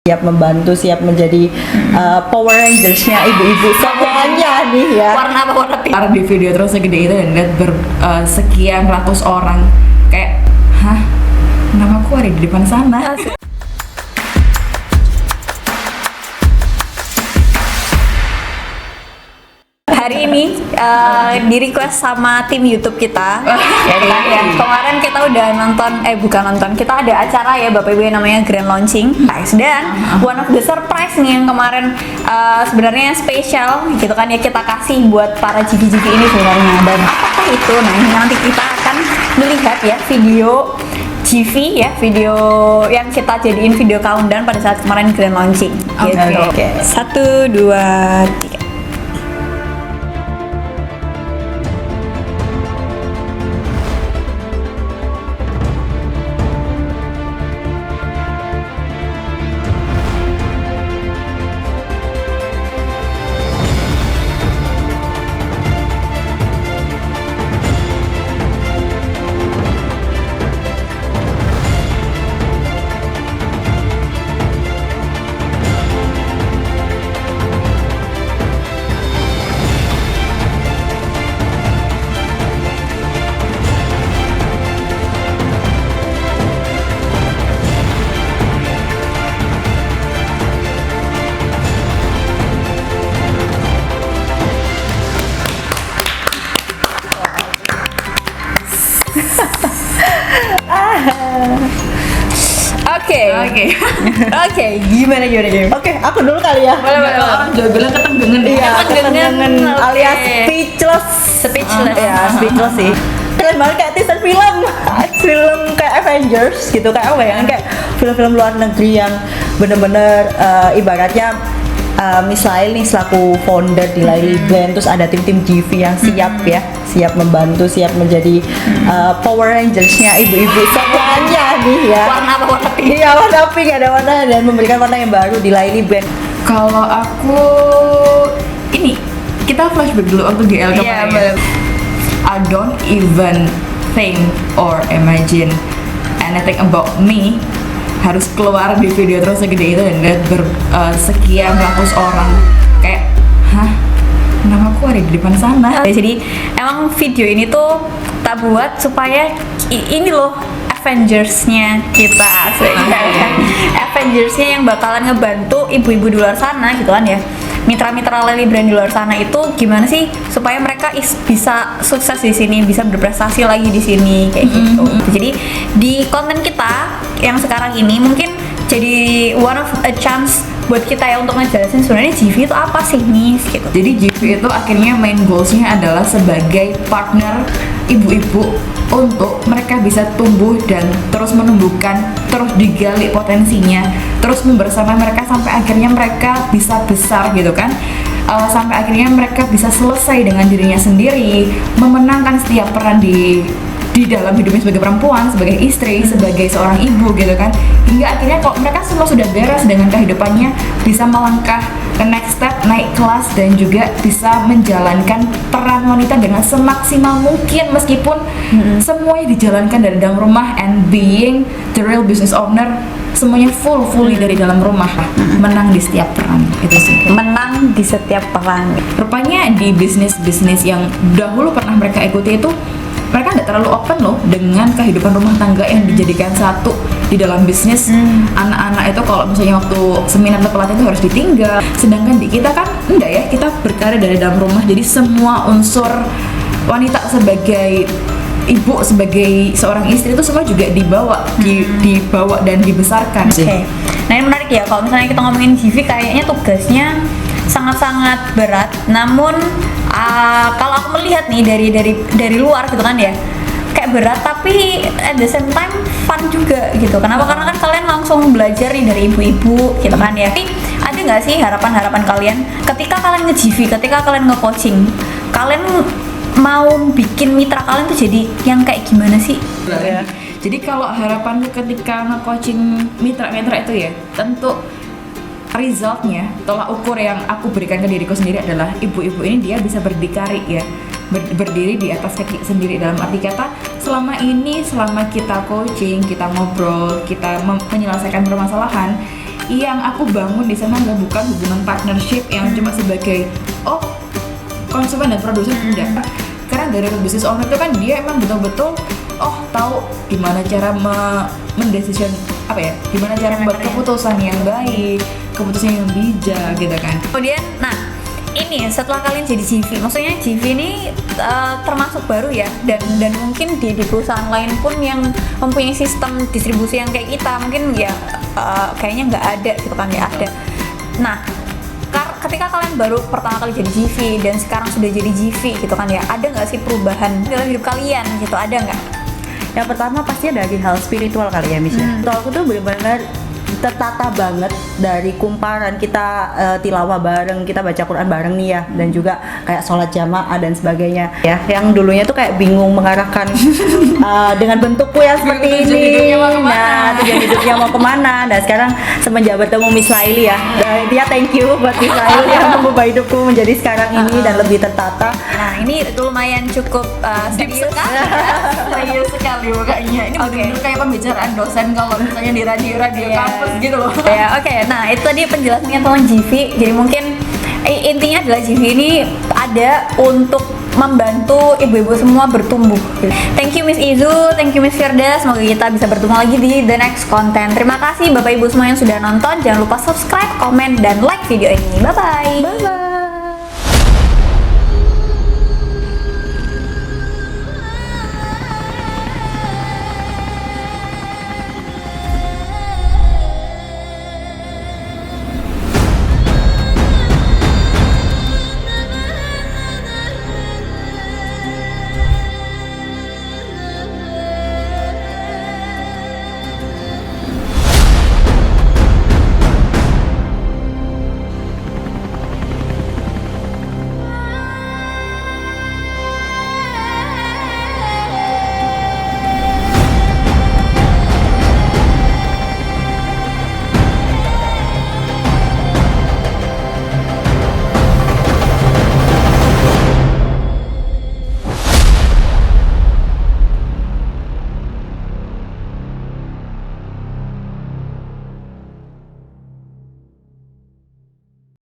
siap membantu, siap menjadi Power Rangers-nya ibu-ibu semuanya nih ya. Warna apa? Warna pink. Di video terus segede itu dan lihat sekian ratus orang kayak, hah, namaku ada di depan sana. Hari ini di request sama tim YouTube kita, ya kan ya. Kemarin kita udah nonton, bukan nonton, kita ada acara ya Bapak Ibu yang namanya Grand Launching, guys. Dan one of the surprise nih yang kemarin sebenarnya spesial gitu kan ya, kita kasih buat para GV-GV ini sebenarnya. Dan apakah itu? Nah ini nanti kita akan melihat ya video GV ya, video yang kita jadiin video countdown pada saat kemarin Grand Launching. Oke. 1, 2, 3. Oke, gimana? Oke, aku dulu kali ya. Boleh. Orang Jawa bilang ketenggengan. Iya, ketenggengan alias speechless. Ya, speechless sih. Keren banget kayak teaser film kayak Avengers gitu, kayak apa ya? Kayak film-film luar negeri yang bener-bener ibaratnya Mislail nih selaku founder di Laili Brand, terus ada tim-tim GV yang siap membantu, siap menjadi Power Rangers-nya ibu-ibu semuanya nih ya. Warna apa? Warna pink. Iya, warna pink, ada warna dan memberikan warna yang baru di Laili Brand. Kalau aku ini, kita flashback dulu waktu GL kemarin. I don't even think or imagine anything about me harus keluar di video terus segede itu dan lihat sekian ratus orang kayak, hah, namaku ada di depan sana. Jadi emang video ini tuh tak buat supaya ini loh Avengers-nya kita asli. Avengers-nya yang bakalan ngebantu ibu-ibu di luar sana gitu kan ya. Mitra-mitra Laili Brand di luar sana itu gimana sih supaya mereka bisa sukses di sini, bisa berprestasi lagi di sini kayak gitu. Jadi di konten kita yang sekarang ini mungkin jadi one of a chance buat kita ya untuk ngejelasin sebenarnya GV itu apa sih nih gitu. Jadi GV itu akhirnya main goals-nya adalah sebagai partner ibu-ibu untuk mereka bisa tumbuh dan terus menumbuhkan, terus digali potensinya, terus bersama mereka sampai akhirnya mereka bisa besar gitu kan. Sampai akhirnya mereka bisa selesai dengan dirinya sendiri, memenangkan setiap peran di dalam hidupnya sebagai perempuan, sebagai istri, sebagai seorang ibu gitu kan. Hingga akhirnya kalau mereka semua sudah beres dengan kehidupannya, bisa melangkah ke next step, naik kelas dan juga bisa menjalankan peran wanita dengan semaksimal mungkin meskipun semuanya dijalankan dari dalam rumah and being the real business owner, semuanya fully dari dalam rumah. Menang di setiap peran, itu sih. Menang di setiap peran. Rupanya di bisnis yang dahulu pernah mereka ikuti itu, mereka nggak terlalu open loh dengan kehidupan rumah tangga yang dijadikan satu di dalam bisnis. Anak-anak itu kalau misalnya waktu seminar atau pelatihan itu harus ditinggal, sedangkan di kita kan enggak ya, kita berkarya dari dalam rumah. Jadi semua unsur wanita sebagai ibu, sebagai seorang istri itu semua juga dibawa dan dibesarkan. Oke. Nah ini menarik ya, kalau misalnya kita ngomongin GV kayaknya tugasnya sangat-sangat berat. Namun kalau aku melihat nih dari luar gitu kan ya, kayak berat tapi at the same time fun juga gitu. Kenapa? Karena kan kalian langsung belajar nih dari ibu-ibu gitu kan ya. Tapi ada nggak sih harapan-harapan kalian ketika kalian nge-GV, ketika kalian nge-coaching, kalian mau bikin mitra kalian tuh jadi yang kayak gimana sih? Ya. Jadi kalau harapanku ketika nge-coaching mitra-mitra itu ya, tentu resultnya, tolak ukur yang aku berikan ke diriku sendiri adalah ibu-ibu ini dia bisa berdikari ya, berdiri di atas kaki sendiri. Dalam arti kata, selama kita coaching, kita ngobrol, kita menyelesaikan permasalahan, yang aku bangun di sana nggak bukan hubungan partnership yang cuma sebagai konsumen dan produsen, tidak. Karena dari business owner itu kan dia emang betul-betul tahu gimana cara mendecision gimana cara membuat keputusan yang baik, keputusan yang bijak gitu kan. Kemudian, nah ini setelah kalian jadi GV, maksudnya GV ini termasuk baru ya, dan mungkin di perusahaan lain pun yang mempunyai sistem distribusi yang kayak kita mungkin ya kayaknya nggak ada gitu kan, ya ada. Nah ketika kalian baru pertama kali jadi GV dan sekarang sudah jadi GV gitu kan ya, ada nggak sih perubahan dalam hidup kalian gitu, ada nggak? Yang pertama pasti dari hal spiritual kali ya, Miss. Untuk aku tuh benar-benar tertata banget dari kumparan kita tilawah bareng, kita baca Quran bareng nih ya, dan juga kayak sholat jamaah dan sebagainya ya, yang dulunya tuh kayak bingung mengarahkan dengan bentukku yang seperti ini, nah tujuan hidupnya mau kemana. Dan sekarang semenjak bertemu Miss Laili ya, intinya thank you buat Miss Laili yang mengubah hidupku menjadi sekarang ini dan lebih tertata. Nah ini lumayan cukup serius sekali ya. Serius sekali makanya ini benar-benar kayak pembicaraan dosen kalau misalnya di radio kampus gitu loh. Ya, oke. Nah, itu tadi penjelasannya tentang GV. Jadi mungkin intinya adalah GV ini ada untuk membantu ibu-ibu semua bertumbuh. Thank you Miss Izu, thank you Miss Firda. Semoga kita bisa bertemu lagi di the next content. Terima kasih Bapak Ibu semua yang sudah nonton. Jangan lupa subscribe, komen, dan like video ini. Bye bye. Bye bye.